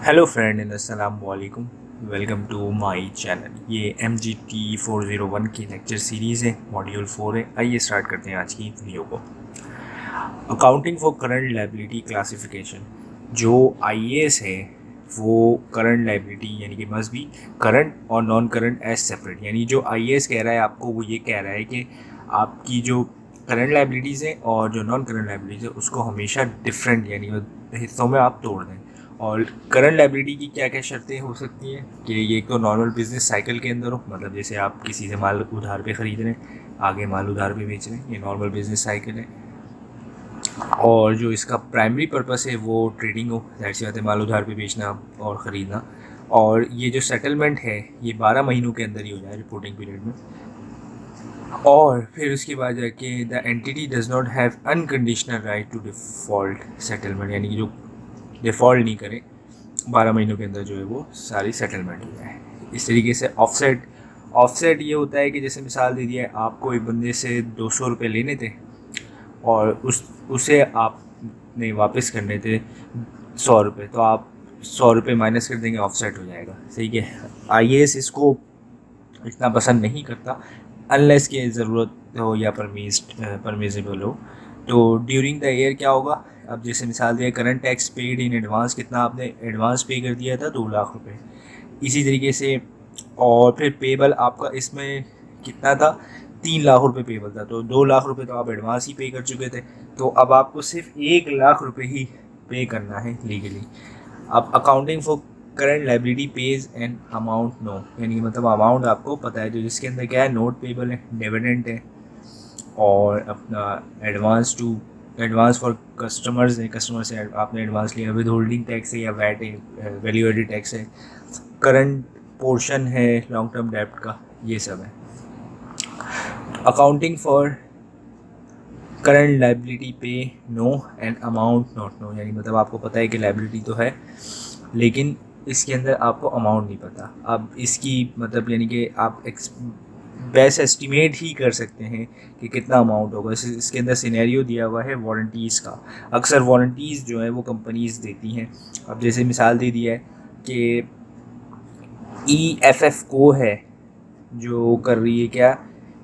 Hello friend, अस्सलाम वालेकुम। Welcome to my channel. ये MGT 401 की लेक्चर सीरीज़ है, मॉड्यूल 4 है। आइए स्टार्ट करते हैं आज की वीडियो को। Accounting for current liability classification. जो IAS है वो करंट लायबिलिटी यानी कि मस्ट बी करंट और नॉन करंट एज सेपरेट। यानी जो IAS कह रहा है आपको, वो ये कह रहा है कि आपकी जो करंट लायबिलिटीज़ हैं और जो नॉन करंट लायबिलिटीज़ है उसको हमेशा डिफरेंट यानी हिस्सों में आप तोड़ दें। और करंट लायबिलिटी की क्या क्या शर्तें हो सकती हैं कि ये एक तो नॉर्मल बिजनेस साइकिल के अंदर हो, मतलब जैसे आप किसी से माल उधार पे ख़रीद रहे हैं, आगे माल उधार पे बेच रहे हैं, ये नॉर्मल बिजनेस साइकिल है। और जो इसका प्राइमरी पर्पस है वो ट्रेडिंग हो, जाहिर सी बात है, माल उधार पे बेचना और ख़रीदना। और ये जो सेटलमेंट है ये 12 महीनों के अंदर ही हो जाए रिपोर्टिंग पीरियड में। और फिर उसके बाद जाके the entity does not have unconditional right to default settlement, यानी कि जो डिफ़ॉल्ट नहीं करे 12 महीनों के अंदर जो है वो सारी सेटलमेंट हो जाए। इस तरीके से ऑफसेट ऑफसेट ये होता है कि जैसे मिसाल दे दिया है, आपको एक बंदे से 200 रुपये लेने थे और उसे आपने वापस करने थे 100 रुपये, तो आप 100 रुपये माइनस कर देंगे, ऑफसेट हो जाएगा। सही है। IAS इसको इतना पसंद नहीं करता अनलेस के ज़रूरत हो या परमिजिबल हो। तो ड्यूरिंग द ईयर क्या होगा, अब जैसे मिसाल दिया, current tax paid in advance, कितना आपने एडवांस पे कर दिया था, 2 लाख रुपए। इसी तरीके से और फिर पेबल आपका इसमें कितना था, 3 लाख रुपए पेबल था, तो 2 लाख रुपए तो आप एडवांस ही पे कर चुके थे, तो अब आपको सिर्फ 1 लाख रुपए ही पे करना है लीगली। अब accounting for current liability payee and amount known, यानी कि मतलब अमाउंट आपको पता है, जो जिसके अंदर क्या है, नोट पेबल है, डिविडेंड है, और अपना एडवांस फॉर कस्टमर्स है, कस्टमर से आपने एडवांस लिया, विद होल्डिंग टैक्स है या वैट है, वैल्यू एडेड टैक्स है, करंट पोर्शन है लॉन्ग टर्म डेब्ट का, ये सब है। Accounting for current liability payee known and amount not known, यानी मतलब आपको पता है कि लाइबिलिटी तो है लेकिन इसके अंदर आपको अमाउंट नहीं पता। अब इसकी मतलब यानी कि आप बेस्ट एस्टिमेट ही कर सकते हैं कि कितना अमाउंट होगा। इसके अंदर सिनेरियो दिया हुआ है वारंटीज़ का। अक्सर वारंटीज़ जो है वो कंपनीज़ देती हैं। अब जैसे मिसाल दे दिया है कि EFF को है जो कर रही है क्या,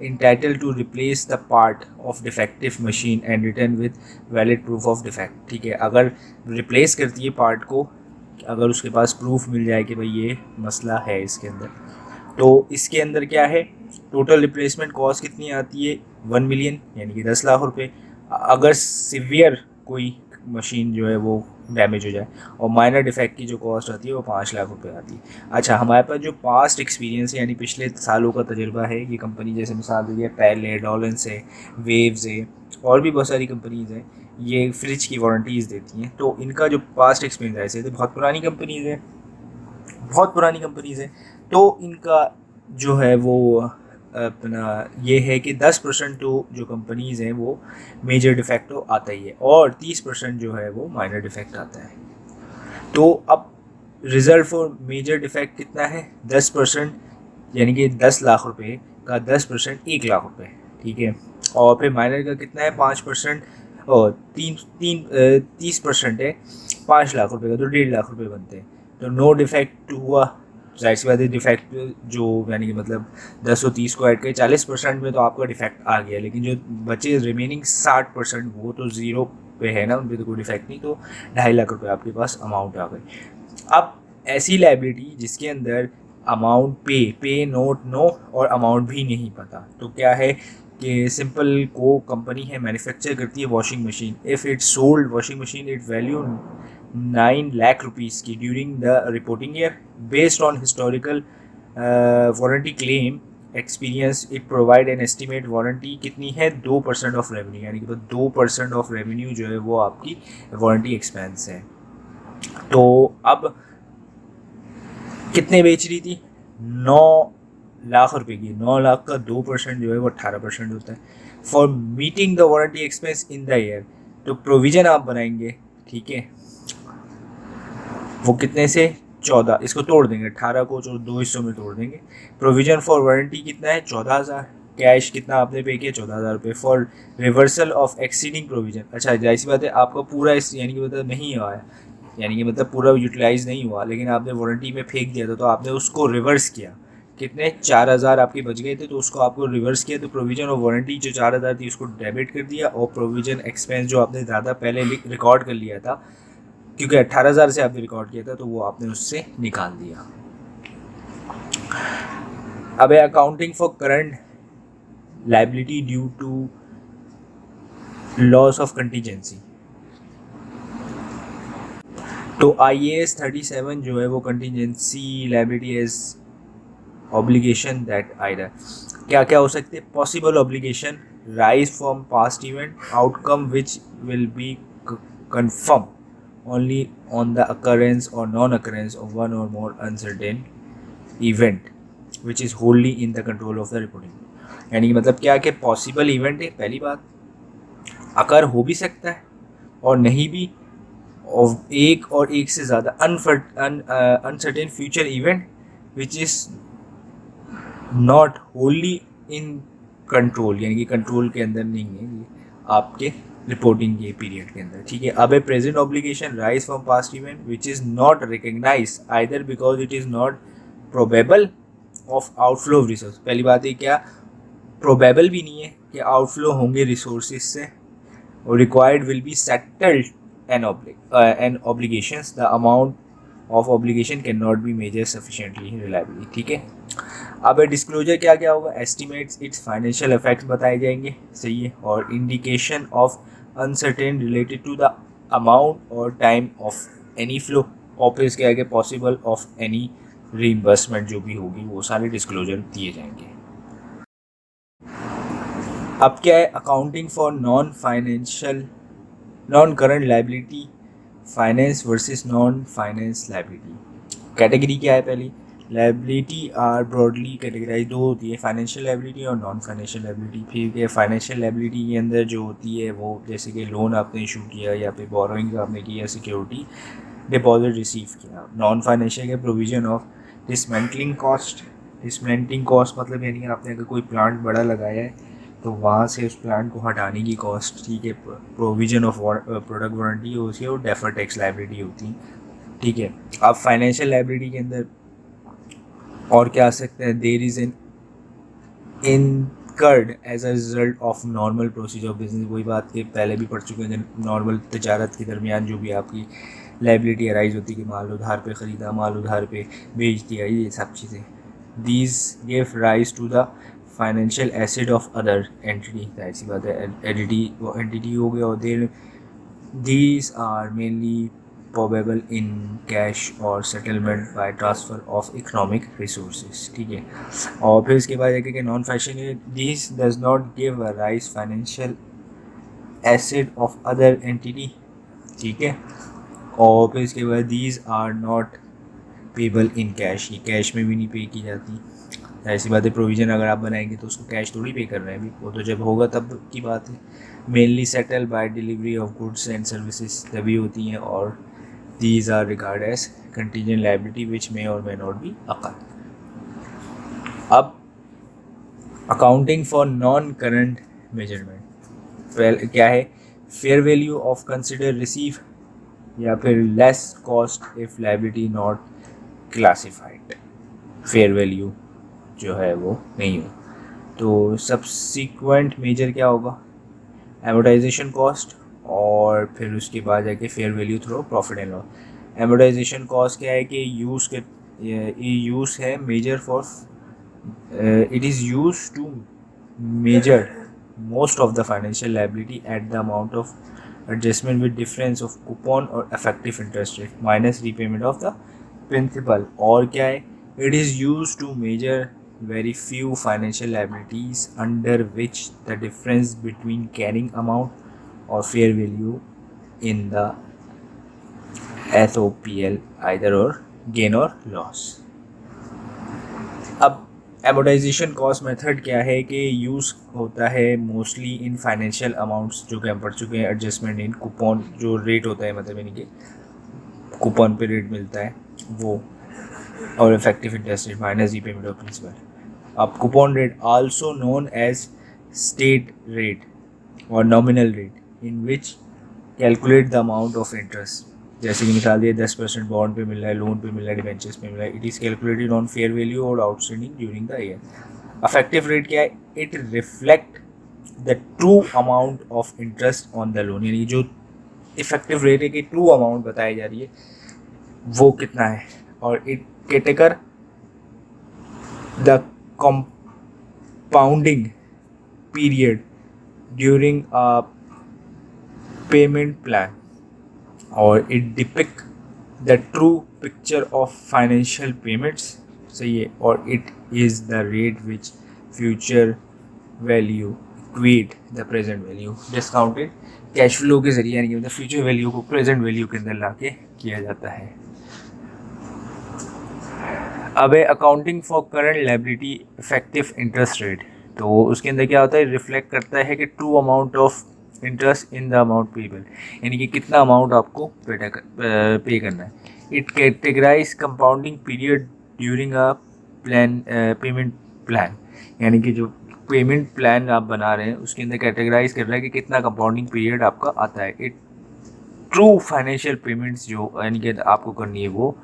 entitled to replace the part of defective machine and return with valid proof of defect। ठीक है, अगर रिप्लेस करती है पार्ट को, अगर उसके पास प्रूफ मिल जाए कि भाई ये मसला है इसके अंदर, तो इसके अंदर क्या है, टोटल रिप्लेसमेंट कॉस्ट कितनी आती है, 1 मिलियन, यानी कि 10 लाख रुपए। अगर सिवियर कोई मशीन जो है वो डैमेज हो जाए, और माइनर डिफेक्ट की जो कॉस्ट आती है वो 5 लाख रुपए आती है। अच्छा, हमारे पास जो पास्ट एक्सपीरियंस है यानी पिछले सालों का तजुर्बा है, ये कंपनी जैसे मिसाल दी है पैल है, डॉलेंस है, वेव्स है, और भी बहुत सारी कंपनीज़ हैं, ये फ्रिज की वारंटीज़ देती हैं। तो इनका जो पास्ट एक्सपीरियंस है, ऐसे तो बहुत पुरानी कंपनीज़ हैं, तो इनका जो है वो अपना ये है कि 10% तो जो कंपनीज़ हैं वो मेजर डिफेक्ट तो आता ही है, और 30% जो है वो माइनर डिफेक्ट आता है। तो अब रिजल्ट फॉर मेजर डिफेक्ट कितना है, 10%, यानी कि 10 लाख रुपए का 10% 1 लाख रुपए। ठीक है। और फिर माइनर का कितना है, 5%, और 30% है 5 लाख रुपए का, तो 1.5 लाख रुपए बनते हैं। तो नो डिफेक्ट हुआ, जाहिर सी बात है, डिफेक्ट जो यानी कि मतलब 10 और 30 को ऐड करें, 40% में तो आपका डिफेक्ट आ गया, लेकिन जो बचे रिमेनिंग 60% वो तो ज़ीरो पे है ना, उन पर तो कोई डिफेक्ट नहीं, तो 2.5 लाख रुपए आपके पास अमाउंट आ गई। अब ऐसी लाइबिलिटी जिसके अंदर अमाउंट पे नोट नो और अमाउंट भी नहीं पता, तो क्या है कि सिंपल को कंपनी है, मैन्युफैक्चर करती है washing machine, if it sold washing machine it value 9 lakh rupees की during the reporting year, based on historical warranty claim experience, it provide an estimate, warranty कितनी है, 2% ऑफ रेवेन्यू, यानी कि 2% ऑफ रेवेन्यू जो है वो आपकी वारंटी एक्सपेंस है। तो अब कितने बेच रही थी, 9 लाख रुपए की, 9 लाख का 2% जो है वो 18% होता है। For meeting the warranty expense in the year, तो प्रोविजन आप बनाएंगे, ठीक है, वो कितने से, 14, इसको तोड़ देंगे, 18 को जो 2 हिस्सों में तोड़ देंगे। प्रोविजन फॉर वारंटी कितना है, 14,000। कैश कितना आपने पे किया, 14,000 रुपये। For reversal of exceeding provision, अच्छा जाहिर सी बात है आपका पूरा इस यानी कि मतलब नहीं हुआ है, यानी कि मतलब पूरा यूटिलाइज नहीं हुआ, लेकिन आपने वारंटी में फेंक दिया था, तो आपने उसको रिवर्स किया, कितने 4,000 आपके बच गए थे, तो उसको आपको रिवर्स किया, तो प्रोविजन ऑफ वारंटी जो 4,000 थी उसको डेबिट कर दिया, और प्रोविजन एक्सपेंस जो आपने ज़्यादा पहले रिकॉर्ड कर लिया था, क्योंकि 18,000 से आपने रिकॉर्ड किया था, तो वो आपने उससे निकाल दिया। अब है accounting for current liability due to loss of contingency. तो IAS 37 जो है वो contingency liability as obligation that either क्या क्या हो सकते हैं, possible obligation rise from past event, outcome which will be confirm only on the occurrence or non-occurrence of one or more uncertain event which is wholly in the control of the reporting। यानी कि मतलब क्या कि possible event है, पहली बात अकर हो भी सकता है और नहीं भी, और एक से ज़्यादा uncertain future event which is not Holi in control, यानी कि कंट्रोल के अंदर नहीं है ये आपके रिपोर्टिंग के पीरियड के अंदर, ठीक है। अब a present obligation rise from past event which is not recognize either because it is not probable of outflow of resource. पहली बात है क्या प्रोबेबल भी नहीं है कि आउटफ्लो होंगे रिसोर्सेज से, और required will be settled an obligations, the amount of obligation can not be measure sufficiently reliably, ठीक है। अब डिस्क्लोजर क्या क्या होगा, एस्टिमेट्स इट्स फाइनेंशियल इफेक्ट्स बताए जाएंगे, सही है, और indication of uncertain related to the amount और टाइम ऑफ एनी फ्लो, और फिर इसके आगे पॉसिबल ऑफ एनी रीइंबर्समेंट जो भी होगी वो सारे डिस्क्लोजर दिए जाएंगे। अब क्या है accounting for non current liability finance versus non finance liability. Category क्या है, पहली लायबिलिटी आर ब्रॉडली कैटेगराइज दो होती है, फाइनेंशियल लायबिलिटी और नॉन फाइनेंशियल लायबिलिटी। फिर फाइनेंशियल लायबिलिटी के अंदर जो होती है वो जैसे कि लोन आपने इशू किया या फिर बोरोइंग आपने किया, सिक्योरिटी डिपॉजिट रिसीव किया। नॉन फाइनेंशियल के provision of dismantling cost, dismantling cost मतलब यानी आपने अगर कोई प्लांट बड़ा लगाया है तो वहाँ से उस प्लांट को हटाने की कॉस्ट, ठीक है। प्रोविजन ऑफ प्रोडक्ट वारंटी होती है और डेफर टैक्स लायबिलिटी होती है, ठीक है। अब फाइनेंशियल लायबिलिटी के अंदर और क्या आ सकते हैं, there is an incurred as a result of normal procedure of business. वही बात के पहले भी पढ़ चुके हैं, नॉर्मल तजारत के दरमियान जो भी आपकी लायबिलिटी अराइज होती है कि माल उधार पे ख़रीदा, माल उधार पे बेच दिया, ये सब चीज़ें, these give rise to the financial asset of other entity, जाहिर सी बात है एंटिटी हो गया, और these are mainly probable in cash और settlement by transfer of economic resources, ठीक है। और फिर इसके बाद है कि non financial, this does not give a rise financial asset of other entity, ठीक है। और फिर इसके बाद these are not payable in cash, ये कैश में भी नहीं पे की जाती, ऐसी बात है। प्रोविज़न अगर आप बनाएंगे तो उसको कैश थोड़ी पे कर रहे हैं अभी, वो तो जब होगा तब की बात है। Mainly settle by delivery of goods and services तभी होती हैं, और these are regarded as contingent liability which may or may not be occur। अब accounting for non current measurement क्या है, fair value of consider receive या फिर less cost if liability not classified, fair value जो है वो नहीं हो। तो सब्सिक्वेंट मेजर क्या होगा, एमोटाइजेशन कॉस्ट, और फिर उसके बाद जाके fair value through profit and loss. Amortization cost क्या है कि यूज़ है measure for, it is use to measure most of the financial liability at the amount of adjustment with difference of coupon और effective interest rate minus repayment of the principal. और क्या है, it is use to measure very few financial liabilities under which the difference between carrying amount or fair value in the SOPL either or gain or loss। अब amortization cost method क्या है कि use होता है mostly in financial amounts जो कि हम पढ़ चुके हैं, एडजस्टमेंट इन कूपन जो रेट होता है, मतलब यानी कि कूपन पे रेट मिलता है वो, और effective interest rate minus repayment of principal. अब coupon rate also known as state rate और nominal rate in which calculate the amount of interest जैसे कि मिसाल दिए 10% बॉन्ड पे मिल रहा है, लोन पे मिल रहा है, डिवेंचर्स पे मिल रहा है। It is calculated on fair value और outstanding during the year. Effective rate क्या है? It reflect the true amount of interest on the loan, यानी जो इफेक्टिव रेट है कि ट्रू अमाउंट बताई जा रही है वो कितना है। और it category the compounding period during a payment plan, और it depict the true picture of financial payments, सही है। और it is the rate which future value equate the present value. Discounted cash flow के जरिए, यानी कि मतलब future value को प्रेजेंट वैल्यू के अंदर ला के किया जाता है। अब है accounting for current liability effective interest rate. तो उसके अंदर क्या होता है? रिफ्लेक्ट करता है कि true amount of interest in the amount payable, यानी कि कितना अमाउंट आपको पे करना है। It categorize compounding period during a plan payment plan, यानी कि जो पेमेंट प्लान आप बना रहे हैं उसके अंदर कैटेगराइज कर रहा है कि कितना कंपाउंडिंग पीरियड आपका आता है। इट ट्रू फाइनेंशियल पेमेंट्स जो यानी कि आपको करनी है वो,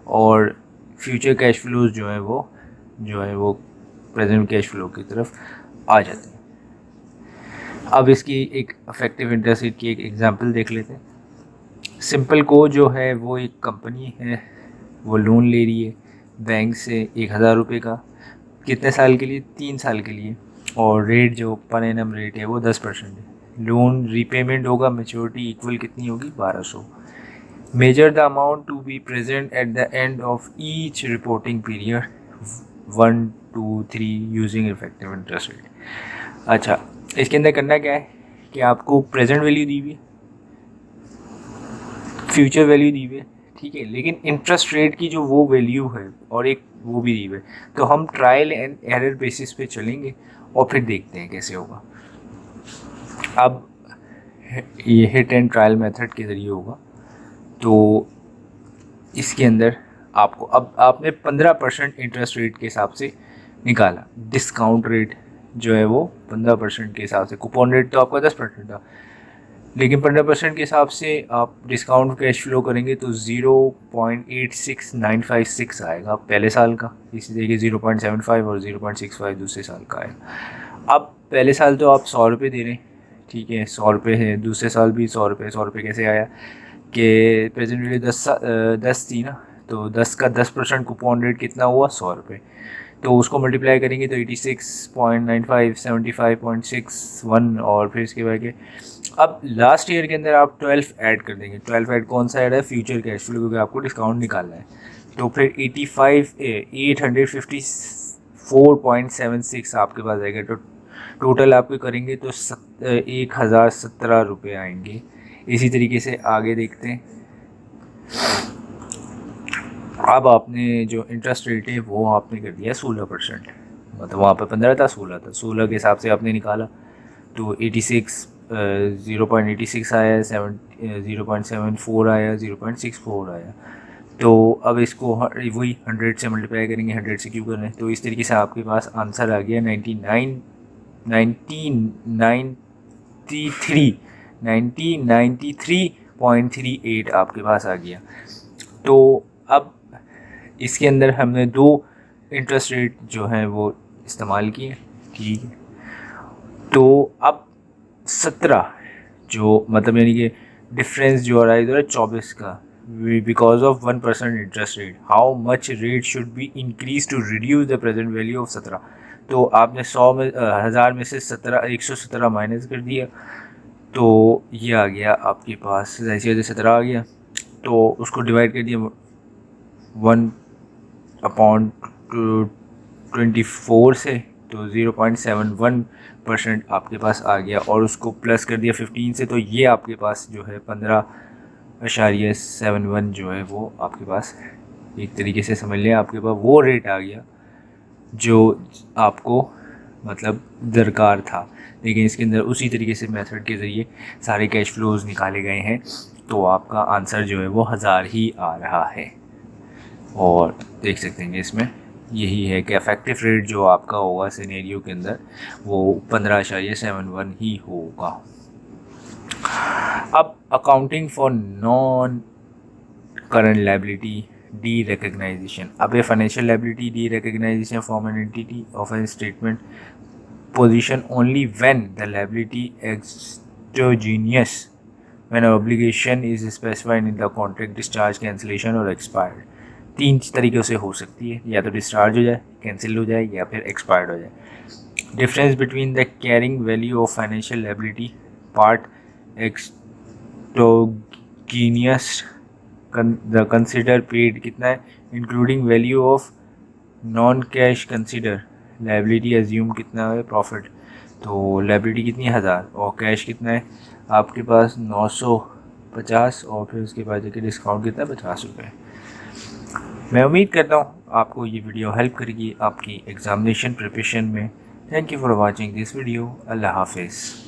और फ्यूचर कैश फ्लोज जो है वो प्रेजेंट कैश फ्लो की तरफ आ जाते हैं। अब इसकी एक अफेक्टिव इंटरेस्ट रेट की एक एग्जांपल देख लेते हैं। सिंपल को जो है वो एक कंपनी है, वो लोन ले रही है बैंक से 1000 रुपये का, कितने साल के लिए? 3 साल के लिए, और रेट जो पर एनम रेट है वो 10% है। लोन रीपेमेंट होगा, मैच्योरिटी इक्वल कितनी होगी? 1200। Measure the amount to be present at the end of each reporting period 1, 2, 3 using effective interest rate. अच्छा, इसके अंदर करना क्या है कि आपको प्रेजेंट वैल्यू दी हुई है, फ्यूचर वैल्यू दी हुई है, ठीक है, लेकिन इंटरेस्ट रेट की जो वो वैल्यू है और एक वो भी दी हुई है। तो हम ट्रायल एंड एरर बेसिस पे चलेंगे और फिर देखते हैं कैसे होगा। अब ये हिट एंड ट्रायल मेथड के ज़रिए होगा। तो इसके अंदर आपको अब आपने 15% इंटरेस्ट रेट के हिसाब से निकाला, डिस्काउंट रेट जो है वो 15% के हिसाब से, कूपन रेट तो आपका 10% था, लेकिन 15% के हिसाब से आप डिस्काउंट कैश फ्लो करेंगे तो 0.86956 आएगा पहले साल का। इसी तरीके 0.75 और 0.65 दूसरे साल का आएगा। अब पहले साल तो आप 100 रुपये दे रहे हैं, ठीक है, 100 रुपये है, दूसरे साल भी 100 रुपये। 100 रुपये कैसे आया कि प्रेजेंट वैल्यू 10 थी ना, तो 10 का 10% कूपन रेट कितना हुआ? 100 रुपये। तो उसको मल्टीप्लाई करेंगे तो 86.95, 75.61, और फिर इसके बाद के अब लास्ट ईयर के अंदर आप 12 ऐड कर देंगे। 12 ऐड कौन सा ऐड है? फ्यूचर कैश फ्लो, क्योंकि आपको डिस्काउंट निकालना है। तो फिर 854.76 आपके पास आएगा। तो टोटल आपके करेंगे तो 1017 रुपये आएंगे। इसी तरीके से आगे देखते हैं। अब आपने जो इंटरेस्ट रेट है वो आपने कर दिया 16%, मतलब वहाँ पर 15 था, 16 था। 16 के हिसाब से आपने निकाला तो 0.86 आया, 0.74 आया, 0.64 आया। तो अब इसको वही 100 से मल्टीप्लाई करेंगे। 100 से क्यों कर रहे हैं? तो इस तरीके से आपके पास आंसर आ गया 1993.38 आपके पास आ गया। तो अब इसके अंदर हमने 2 इंटरेस्ट रेट जो हैं वो इस्तेमाल किए, ठीक है। तो अब 17 जो मतलब यानी कि डिफरेंस जो आ रहा है इधर 24 का, because of 1% interest rate, how much rate should be increase to reduce the present value of 17। तो आपने 100 में 1000 में से 117 माइनस कर दिया, तो ये आ गया आपके पास, जैसे 17 आ गया तो उसको डिवाइड कर दिया 1/24 से, तो 0.71% आपके पास आ गया, और उसको प्लस कर दिया 15 से, तो ये आपके पास जो है 15.71 जो है वो आपके पास, एक तरीके से समझ लें आपके पास वो रेट आ गया जो आपको मतलब दरकार था। लेकिन इसके अंदर उसी तरीके से मेथड के ज़रिए सारे कैश फ्लोज निकाले गए हैं, तो आपका आंसर जो है वो 1000 ही आ रहा है। और देख सकते हैं इसमें यही है कि इफेक्टिव रेट जो आपका होगा सिनेरियो के अंदर वो 15.71 ही होगा। अब accounting for non current liability D recognisation. अब ये financial liability D recognisation form an entity of an statement position only when the liability exogenous when an obligation is specified in the contract, discharge, cancellation और expired. 3 तरीक़ों से हो सकती है, या तो डिस्चार्ज हो जाए, कैंसिल हो जाए या फिर एक्सपायर्ड हो जाए. Difference between the carrying value of financial liability part exogenous the consider paid कितना है, including value of non cash consider liability assume कितना है प्रॉफिट. तो लायबिलिटी कितनी है 1000 और कैश कितना है आपके पास 950 और फिर उसके बाद जाके डिस्काउंट कितना है 50 रुपये. मैं उम्मीद करता हूँ आपको ये वीडियो हेल्प करेगी आपकी एग्जामिनेशन प्रिपरेशन में. Thank you for watching this video. अल्लाह हाफिज़.